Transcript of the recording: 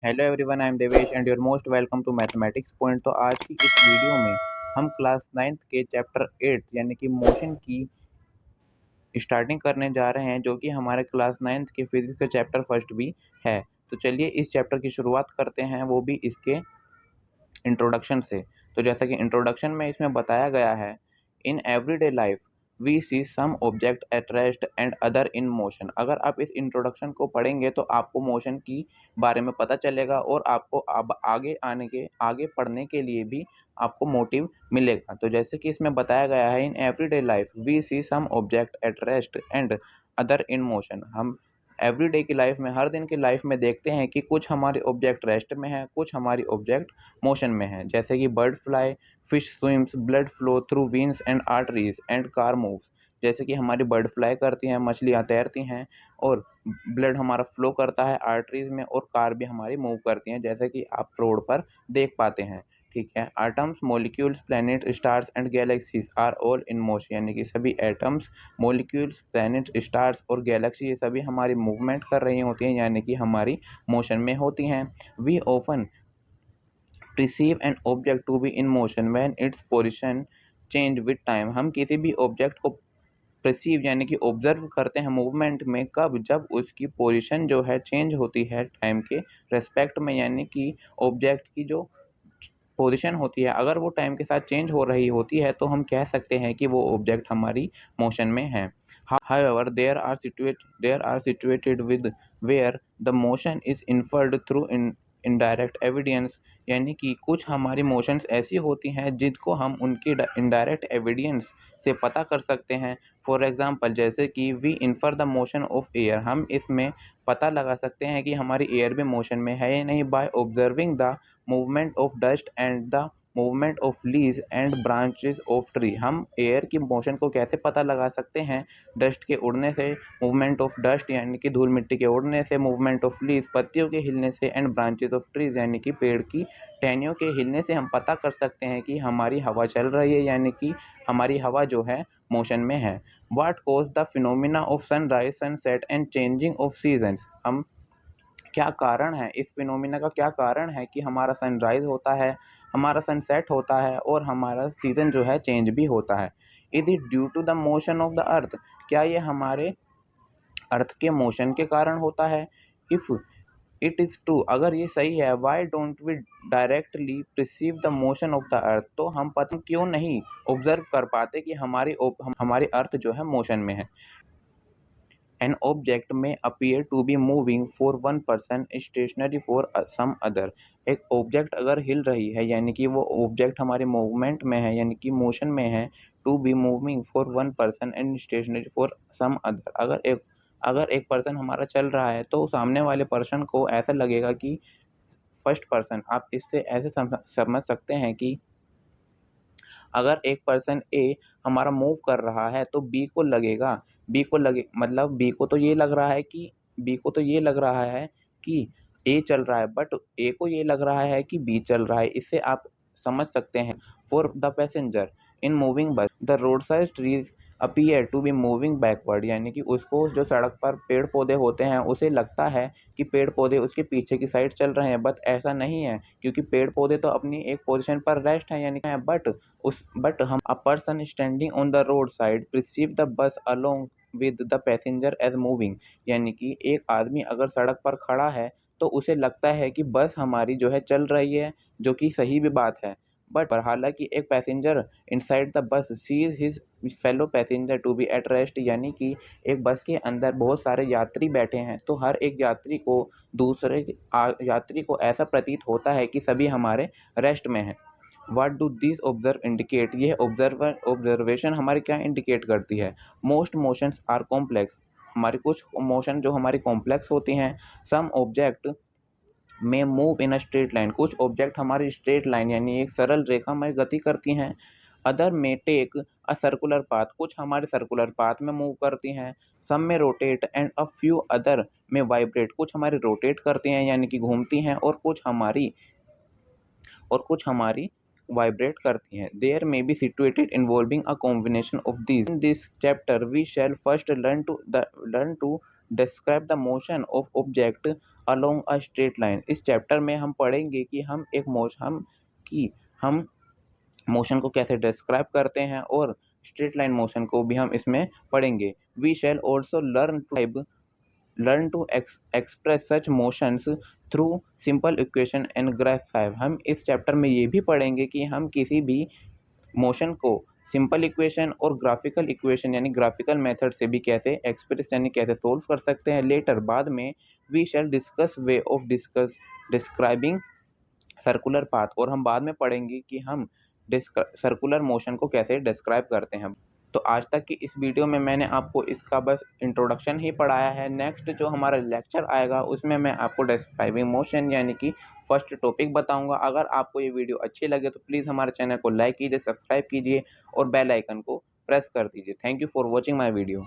Hello everyone, I am Devesh and your most welcome to mathematics point. तो आज की इस वीडियो में हम क्लास 9th के चैप्टर 8 यानी कि मोशन की स्टार्टिंग करने जा रहे हैं, जो कि हमारे क्लास 9th के फिजिक्स का चैप्टर फर्स्ट भी है। तो चलिए इस चैप्टर की शुरुआत करते हैं, वो भी इसके इंट्रोडक्शन से। तो जैसा कि इंट्रोडक्शन में इसमें बताया गया है, in everyday life we see some object at rest and other in motion. अगर आप इस इंट्रोडक्शन को पढ़ेंगे तो आपको मोशन की बारे में पता चलेगा और आपको अब आगे पढ़ने के लिए भी आपको मोटिव मिलेगा। तो जैसे कि इसमें बताया गया है, in everyday life we see some object at rest and other in motion. हम एवरीडे की लाइफ में, हर दिन की लाइफ में देखते हैं कि कुछ हमारे ऑब्जेक्ट रेस्ट में है, कुछ हमारी ऑब्जेक्ट मोशन में है। जैसे कि bird fly, fish swims, blood flow through veins and arteries and car moves. जैसे कि हमारी बर्ड फ्लाई करती हैं, मछलियाँ तैरती हैं और ब्लड हमारा फ्लो करता है आर्टरीज में, और कार भी हमारी मूव करती हैं, जैसे कि आप रोड पर देख पाते हैं। ठीक है। Atoms, molecules, planet, stars and galaxies are all in motion. यानी कि सभी एटम्स, मॉलिक्यूल्स, प्लैनेट, स्टार्स और गैलेक्सी, ये सभी हमारी मूवमेंट कर रही होती हैं, यानी कि हमारी मोशन में होती हैं। We often perceive an object to be in motion when its position change with time। हम किसी भी ऑब्जेक्ट को perceive यानी कि ऑब्जर्व करते हैं मूवमेंट में, कब? जब उसकी पोजीशन जो है चेंज होती है टाइम के रेस्पेक्ट में। यानी कि ऑब्जेक्ट की जो पोजीशन होती है, अगर वो टाइम के साथ चेंज हो रही होती है, तो हम कह सकते हैं कि वो ऑब्जेक्ट हमारी मोशन में है। However, there are situated with where the motion is inferred through indirect evidence। यानी कि कुछ हमारी मोशंस ऐसी होती हैं जिनको हम उनकी इनडायरेक्ट एविडेंस से पता कर सकते हैं। फॉर एग्जांपल, जैसे कि we infer the motion of air. हम इसमें पता लगा सकते हैं कि हमारी एयर भी मोशन में है या नहीं, by observing the movement of dust and the movement of leaves and branches of tree. हम एयर की मोशन को कैसे पता लगा सकते हैं? डस्ट के उड़ने से, मूवमेंट ऑफ डस्ट यानी कि धूल मिट्टी के उड़ने से, मूवमेंट ऑफ लीव्स पत्तियों के हिलने से, एंड ब्रांचेज ऑफ ट्रीज यानी कि पेड़ की टहनियों के हिलने से हम पता कर सकते हैं कि हमारी हवा चल रही है, यानी कि हमारी हवा जो है मोशन में है। What cause the phenomena of sunrise, sunset and changing of seasons. हम क्या कारण है, इस फिनोमिना का क्या कारण है कि हमारा सनराइज होता है, हमारा सनसेट होता है और हमारा सीजन जो है चेंज भी होता है। Is it due to the motion of the earth. क्या ये हमारे अर्थ के मोशन के कारण होता है? इफ इट इज़ ट्रू, अगर ये सही है, why don't we directly perceive the motion of the earth. तो हम पता क्यों नहीं ऑब्जर्व कर पाते कि हमारी अर्थ जो है मोशन में है। An object may appear to be moving for one person, stationary for some other। एक ऑब्जेक्ट अगर हिल रही है, यानी कि वो ऑब्जेक्ट हमारे मूवमेंट में है, यानी कि मोशन में है। To be moving for one person and stationary for some other. अगर एक पर्सन हमारा चल रहा है, तो सामने वाले पर्सन को ऐसा लगेगा कि फर्स्ट पर्सन, आप इससे ऐसे समझ सकते हैं कि अगर एक पर्सन ए हमारा मूव कर रहा है, तो बी को तो ये लग रहा है कि ए चल रहा है, बट ए को ये लग रहा है कि बी चल रहा है। इससे आप समझ सकते हैं। For the passenger in moving bus the road side trees appear to be moving backward. यानी कि उसको, जो सड़क पर पेड़ पौधे होते हैं, उसे लगता है कि पेड़ पौधे उसके पीछे की साइड चल रहे हैं, बट ऐसा नहीं है, क्योंकि पेड़ पौधे तो अपनी एक पोजीशन पर रेस्ट है, यानी बट हम a person standing on the road side perceive the bus along with the passenger as moving. यानी कि एक आदमी अगर सड़क पर खड़ा है, तो उसे लगता है कि बस हमारी जो है चल रही है, जो कि सही भी बात है। बट पर हालांकि एक passenger inside the bus sees his fellow passenger to be at rest. यानी कि एक बस के अंदर बहुत सारे यात्री बैठे हैं, तो हर एक यात्री को यात्री को ऐसा प्रतीत होता है कि सभी हमारे रेस्ट में हैं। What do this observe indicate. यह ऑब्जर्वेशन हमारी क्या इंडिकेट करती है? Most motions are complex. हमारी कुछ मोशन जो हमारी कॉम्प्लेक्स होती हैं। सम ऑब्जेक्ट में move in a straight line. कुछ ऑब्जेक्ट हमारी स्ट्रेट लाइन यानी एक सरल रेखा में गति करती हैं। अदर में टेक अ सर्कुलर पाथ। कुछ हमारे सर्कुलर पाथ में मूव करती हैं। सम में rotate and a few other में वाइब्रेट। कुछ हमारी रोटेट करती हैं यानी कि घूमती हैं, और कुछ हमारी वाइब्रेट करती हैं। There may be situated involving a combination of these। In this chapter we shall first learn to describe the motion of object along a straight line. इस चैप्टर में हम पढ़ेंगे कि हम मोशन को कैसे डिस्क्राइब करते हैं और स्ट्रेट लाइन मोशन को भी हम इसमें पढ़ेंगे। We shall also learn to express such motions through simple equation and graph 5। हम इस चैप्टर में ये भी पढ़ेंगे कि हम किसी भी मोशन को सिंपल इक्वेशन और ग्राफिकल इक्वेशन यानी ग्राफिकल मेथड से भी कैसे एक्सप्रेस यानी कैसे सोल्व कर सकते हैं। लेटर बाद में we shall discuss way of describing circular path, और हम बाद में पढ़ेंगे कि हम सर्कुलर मोशन को कैसे डिस्क्राइब करते हैं। तो आज तक की इस वीडियो में मैंने आपको इसका बस इंट्रोडक्शन ही पढ़ाया है। नेक्स्ट जो हमारा लेक्चर आएगा उसमें मैं आपको डिस्क्राइबिंग मोशन यानी कि फर्स्ट टॉपिक बताऊंगा। अगर आपको ये वीडियो अच्छी लगे तो प्लीज़ हमारे चैनल को लाइक कीजिए, सब्सक्राइब कीजिए और बेल आइकन को प्रेस कर दीजिए। Thank you for watching my video.